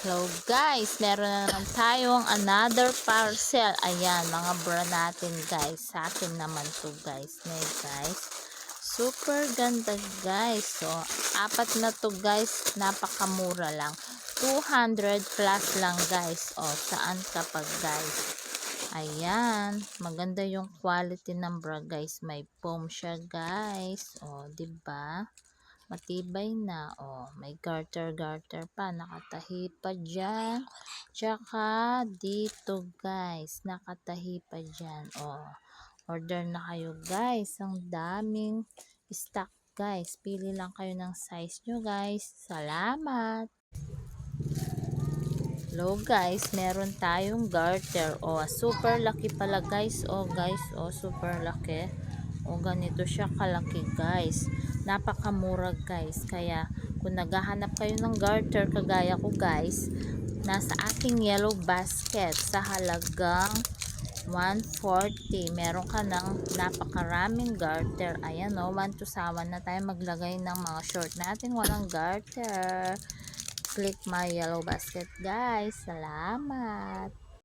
Hello guys, meron na naman tayong another parcel. Ayan, mga bra natin guys. Sa akin naman to guys. Ngayon guys, super ganda guys. So, apat na to guys. Napakamura lang. 200 plus lang guys. O, saan kapag guys? Ayan, maganda yung quality ng bra guys. May foam siya guys. O, diba? Matibay na. Oh, may garter pa. Nakatahi pa dyan. Tsaka dito guys. Nakatahi pa dyan. Oh, order na kayo guys. Ang daming stock guys. Pili lang kayo ng size nyo guys. Salamat! Hello guys, meron tayong garter. Oh, super laki pala guys. Oh guys, oh super laki. O, ganito siya kalaki guys. Napakamura guys. Kaya kung naghahanap kayo ng garter kagaya ko guys, nasa aking yellow basket sa halagang 140. Meron ka ng napakaraming garter. Ayan o, 1 to 1 na tayo maglagay ng mga short natin. Walang garter. Click my yellow basket guys. Salamat!